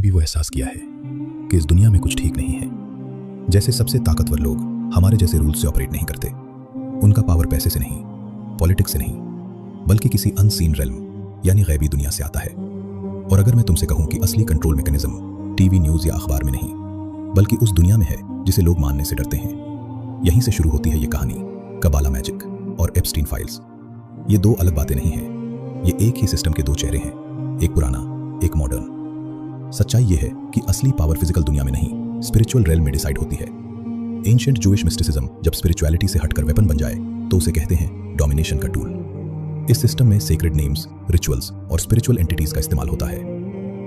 आपने भी वो एहसास किया है कि इस दुनिया में कुछ ठीक नहीं है। जैसे सबसे ताकतवर लोग हमारे जैसे रूल्स से ऑपरेट नहीं करते। उनका पावर पैसे से नहीं, पॉलिटिक्स से नहीं, बल्कि किसी अनसीन रेल्म यानी गैबी दुनिया से आता है। और अगर मैं तुमसे कहूं कि असली कंट्रोल मैकेनिज्म टीवी, न्यूज़ या अखबार में नहीं, बल्कि उस दुनिया में है जिसे लोग मानने से डरते हैं। यहीं से शुरू होती है ये कहानी, कबाला मैजिक और एप्स्टीन फाइल्स। ये दो अलग बातें नहीं हैं, ये एक ही सिस्टम के दो चेहरे हैं, एक पुराना, एक मॉडर्न। सच्चाई ये है कि असली पावर फिजिकल दुनिया में नहीं, स्पिरिचुअल रेल्म में डिसाइड होती है। एंशिएंट जूइश मिस्टिसिज्म जब स्पिरिचुअलिटी से हटकर वेपन बन जाए तो उसे कहते हैं डोमिनेशन का टूल। इस सिस्टम में सेक्रेड नेम्स, रिचुअल्स और स्पिरिचुअल एंटिटीज का इस्तेमाल होता है।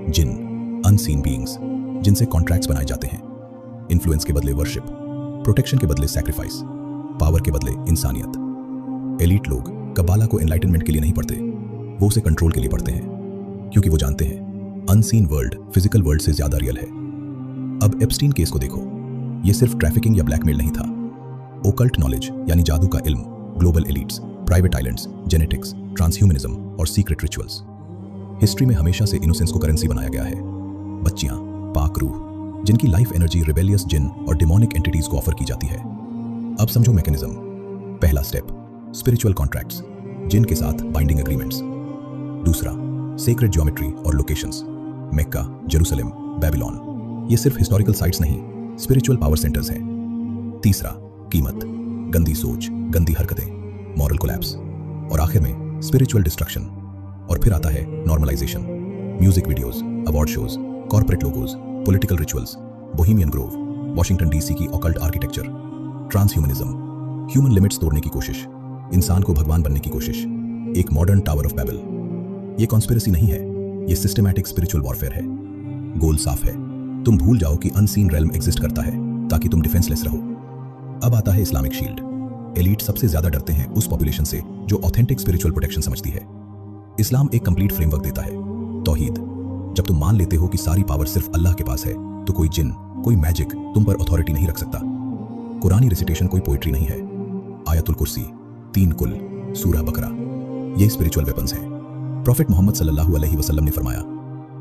जिन, अनसीन बीइंग्स, जिनसे कॉन्ट्रैक्ट्स बनाए जाते हैं। इन्फ्लुएंस के बदले वर्शिप, प्रोटेक्शन के बदले सैक्रिफाइस, पावर के बदले इंसानियत। एलीट लोग कबाला को एनलाइटनमेंट के लिए नहीं पढ़ते, वो उसे कंट्रोल के लिए पढ़ते हैं, क्योंकि वो जानते हैं अनसीन वर्ल्ड फिजिकल वर्ल्ड से ज्यादा रियल है। अब एप्स्टीन केस को देखो, ये सिर्फ ट्रैफिकिंग या ब्लैकमेल नहीं था। ओकल्ट नॉलेज यानी जादू का इल्म, global elites, private islands, genetics, transhumanism और सीक्रेट रिचुअल्स। हिस्ट्री में हमेशा से इनोसेंस को करेंसी बनाया गया है। बच्चियां, पाक रूह, जिनकी लाइफ एनर्जी रिबेलियस जिन और डिमोनिक एंटिटीज को ऑफर की जाती है। अब समझो मैकेनिज्म। पहला स्टेप, स्पिरिचुअल कॉन्ट्रैक्ट्स, जिन के साथ बाइंडिंग एग्रीमेंट्स। दूसरा, सेक्रेट ज्योमेट्री और लोकेशंस, मक्का, जेरूसलम, बेबीलोन। ये सिर्फ हिस्टोरिकल साइट्स नहीं, स्पिरिचुअल पावर सेंटर्स हैं। तीसरा, कीमत, गंदी सोच, गंदी हरकतें, मॉरल कोलैप्स। और आखिर में स्पिरिचुअल डिस्ट्रक्शन। और फिर आता है normalisation, music videos, award shows, corporate logos, political rituals, Bohemian Grove, Washington DC की occult architecture, transhumanism, human limits तोड़ने की कोशिश, इंसान को भगवान बनने की कोशिश, एक मॉडर्न टावर ऑफ बैबल। ये कॉन्स्पिरेसी नहीं है, ये सिस्टमैटिक स्पिरिचुअल वॉरफेयर है। गोल साफ है, तुम भूल जाओ कि अनसीन रेल्म एग्जिस्ट करता है ताकि तुम डिफेंसलेस रहो। अब आता है इस्लामिक शील्ड। एलीट सबसे ज्यादा डरते हैं उस पॉपुलेशन से जो ऑथेंटिक स्पिरिचुअल प्रोटेक्शन समझती है। इस्लाम एक कंप्लीट फ्रेमवर्क देता है, तौहीद। जब तुम मान लेते हो कि सारी पावर सिर्फ अल्लाह के पास है, तो कोई जिन, कोई मैजिक तुम पर अथॉरिटी नहीं रख सकता। कुरानी रिसिटेशन कोई पोइट्री नहीं है। आयतुल कुर्सी, 3 कुल, सूरह बकरा, ये स्पिरिचुअल वेपन्स हैं। प्रॉफेट मोहम्मद सल्लल्लाहु अलैहि वसल्लम ने फरमाया,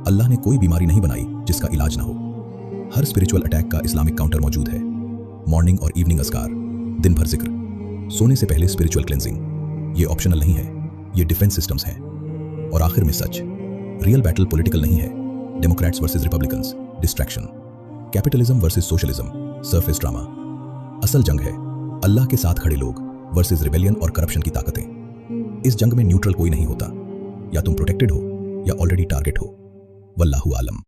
अल्लाह ने कोई बीमारी नहीं बनाई जिसका इलाज ना हो। हर स्पिरिचुअल अटैक का इस्लामिक काउंटर मौजूद है। मॉर्निंग और इवनिंग अस्कार, दिन भर जिक्र, सोने से पहले स्पिरिचुअल क्लेंजिंग। ये ऑप्शनल नहीं है, ये डिफेंस सिस्टम्स हैं। और आखिर में सच, रियल बैटल पॉलिटिकल नहीं है। Democrats versus Republicans, distraction. Capitalism versus socialism, surface drama. असल जंग है अल्लाह के साथ खड़े लोग वर्सेस रिबेलियन और करप्शन की ताकतें। इस जंग में न्यूट्रल कोई नहीं होता, या तुम प्रोटेक्टेड हो या ऑलरेडी टारगेट हो। वल्लाहु आलम।